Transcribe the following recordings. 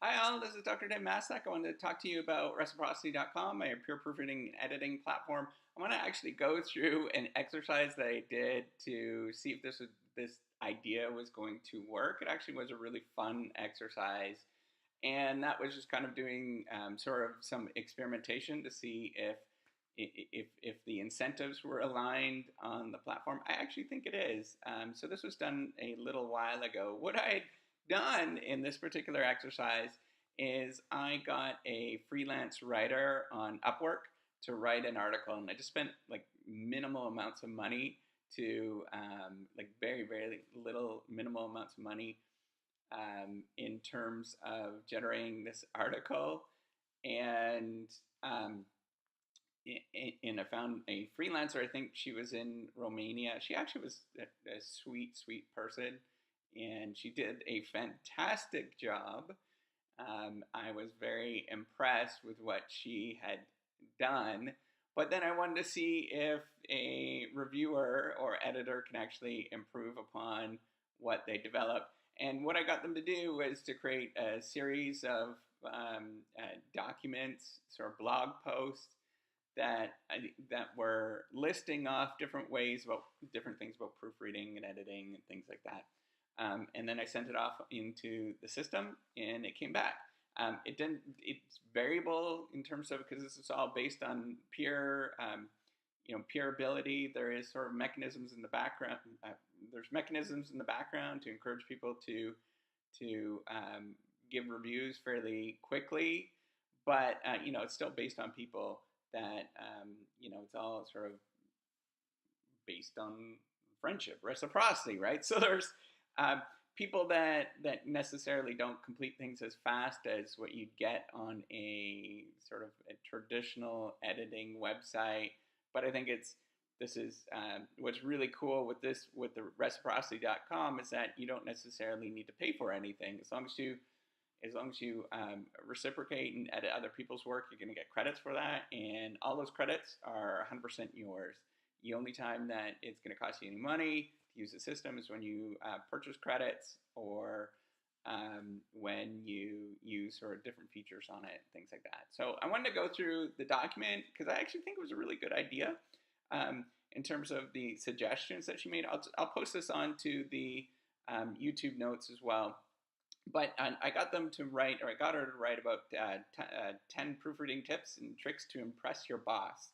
Hi all, this is Dr. Dave Massack. I wanted to talk to you about reciprocity.com, my peer proofreading and editing platform. I want to actually go through an exercise that I did to see if this idea was going to work. It actually was a really fun exercise, and that was just kind of doing sort of some experimentation to see if the incentives were aligned on the platform. I actually think it is. So this was done a little while ago. What I had done in this particular exercise is I got a freelance writer on Upwork to write an article, and I just spent like minimal amounts of money to like very little minimal amounts of money in terms of generating this article. And and I found a freelancer. I think she was in Romania. She actually was a sweet person, and she did a fantastic job. I was very impressed with what she had done, but then I wanted to see if a reviewer or editor can actually improve upon what they developed. And what I got them to do was to create a series of documents, sort of blog posts that were listing off different ways about different things about proofreading and editing and things like that. And then I sent it off into the system, and it came back. It didn't. It's variable in terms of, because this is all based on peer, peer ability. There is sort of mechanisms in the background. There's mechanisms in the background to encourage people to give reviews fairly quickly, but it's still based on people that it's all sort of based on friendship, reciprocity, right? So there's people that necessarily don't complete things as fast as what you'd get on a sort of a traditional editing website. But I think this is what's really cool with the reciprocity.com is that you don't necessarily need to pay for anything as long as you reciprocate and edit other people's work. You're going to get credits for that, and all those credits are 100% yours. The only time that it's going to cost you any money to use the system is when you purchase credits, or when you use sort of different features on it, things like that. So I wanted to go through the document because I actually think it was a really good idea in terms of the suggestions that she made. I'll post this onto the YouTube notes as well. But I got them to write, or I got her to write about 10 proofreading tips and tricks to impress your boss.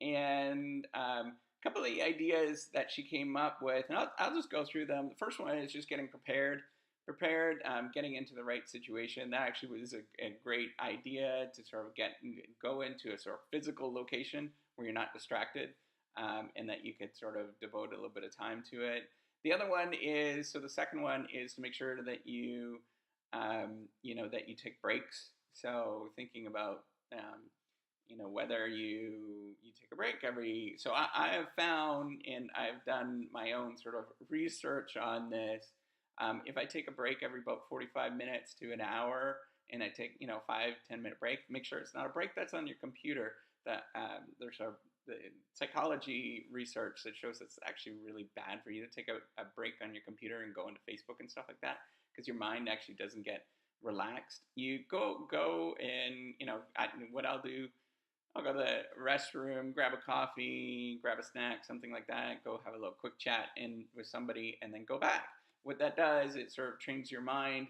And a couple of the ideas that she came up with, and I'll just go through them. The first one is just getting prepared, getting into the right situation. That actually was a great idea to sort of go into a sort of physical location where you're not distracted, and that you could sort of devote a little bit of time to it. The other one is, so the second one is to make sure that you take breaks. So thinking about, whether you take a break so I have found, and I've done my own sort of research on this. If I take a break every about 45 minutes to an hour, and I take, 5-10 minute break, make sure it's not a break that's on your computer. That there's the psychology research that shows it's actually really bad for you to take a break on your computer and go into Facebook and stuff like that, because your mind actually doesn't get relaxed. You go and, what I'll do, I'll go to the restroom, grab a coffee, grab a snack, something like that, go have a little quick chat with somebody, and then go back. What that does, it sort of trains your mind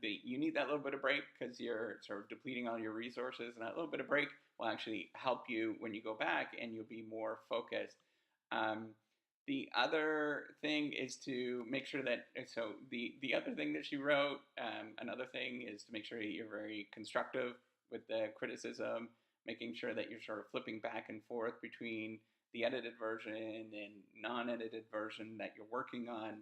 you need that little bit of break because you're sort of depleting all your resources, and that little bit of break will actually help you when you go back, and you'll be more focused. The other thing is to make sure that, so the other thing that she wrote, another thing is to make sure that you're very constructive with the criticism, making sure that you're sort of flipping back and forth between the edited version and non-edited version that you're working on.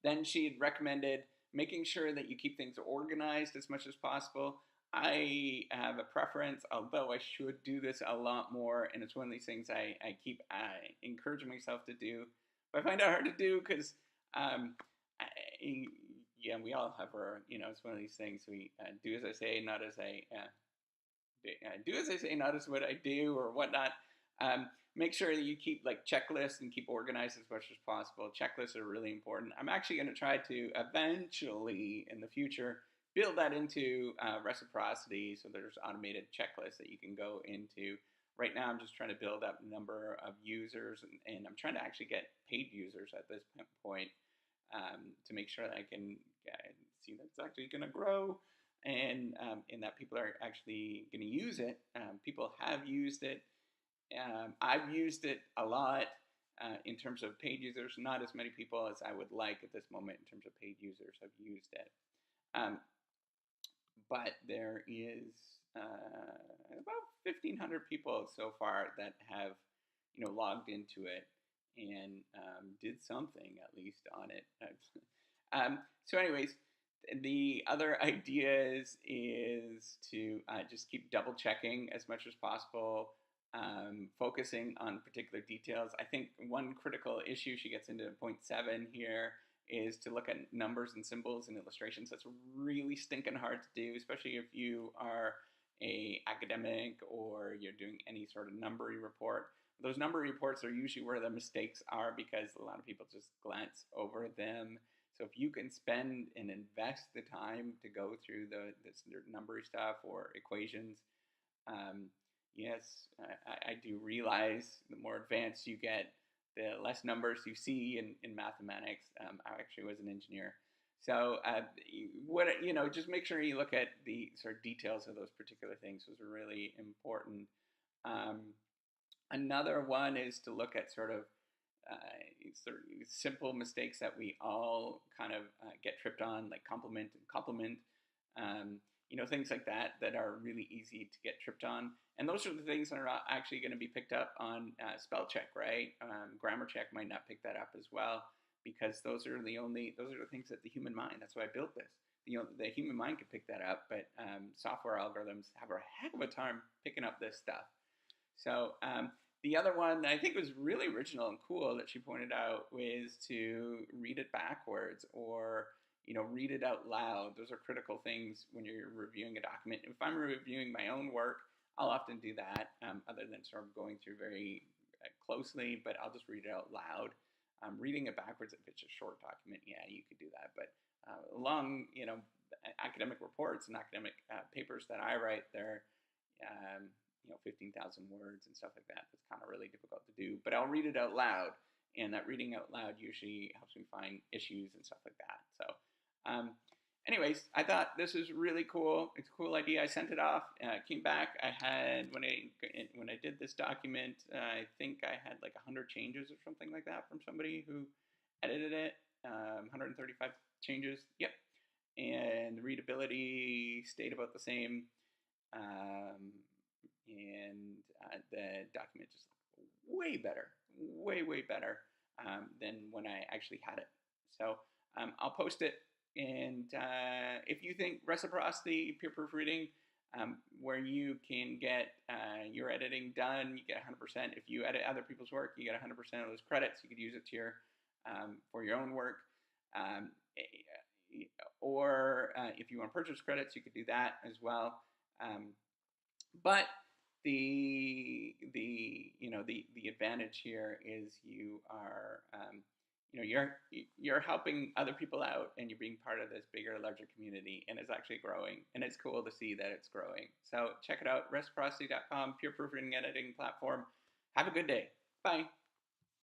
Then she had recommended making sure that you keep things organized as much as possible. I have a preference, although I should do this a lot more, and it's one of these things I keep encouraging myself to do. But I find it hard to do because, we all have our, it's one of these things we do as I say, not as do as I say, not as what I do or whatnot. Make sure that you keep like checklists and keep organized as much as possible. Checklists are really important. I'm actually going to try to eventually in the future build that into reciprocity, so there's automated checklists that you can go into. Right now, I'm just trying to build up a number of users, and I'm trying to actually get paid users at this point, to make sure that I can see that it's actually going to grow, and that people are actually going to use it. People have used it. I've used it a lot. In terms of paid users, not as many people as I would like at this moment in terms of paid users have used it. Um, but there is about 1,500 people so far that have, logged into it and did something at least on it. So, anyways, the other idea is to just keep double checking as much as possible, focusing on particular details. I think one critical issue, she gets into point 7 here, is to look at numbers and symbols and illustrations. That's really stinking hard to do, especially if you are a academic or you're doing any sort of numbery report. Those numbery reports are usually where the mistakes are because a lot of people just glance over them. So if you can spend and invest the time to go through the numbery stuff or equations, yes, I do realize the more advanced you get, the less numbers you see in mathematics. I actually was an engineer. So just make sure you look at the sort of details of those particular things was really important. Another one is to look at sort of simple mistakes that we all kind of get tripped on, like complement and complement. Things like that are really easy to get tripped on. And those are the things that are not actually going to be picked up on spell check, right? Grammar check might not pick that up as well, because those are the things that the human mind, that's why I built this. The human mind can pick that up, but software algorithms have a heck of a time picking up this stuff. So the other one that I think was really original and cool that she pointed out was to read it backwards, or read it out loud. Those are critical things when you're reviewing a document. If I'm reviewing my own work, I'll often do that, other than sort of going through very closely, but I'll just read it out loud. Reading it backwards, if it's a short document, yeah, you could do that. But long, academic reports and academic papers that I write, they're 15,000 words and stuff like that. It's kind of really difficult to do. But I'll read it out loud, and that reading out loud usually helps me find issues and stuff like that. So anyways, I thought this was really cool. It's a cool idea. I sent it off, came back. I had, when I did this document, I think I had like 100 changes or something like that from somebody who edited it. 135 changes. Yep. And the readability stayed about the same. And the document just way better, way better than when I actually had it. So I'll post it. And if you think reciprocity, peer proofreading, where you can get your editing done, you get 100%. If you edit other people's work, you get 100% of those credits. You could use it to for your own work. Or if you want to purchase credits, you could do that as well. But the advantage here is you are you're helping other people out, and you're being part of this bigger, larger community, and it's actually growing, and it's cool to see that it's growing. So check it out, reciprocity.com, peer proofreading editing platform. Have a good day. Bye.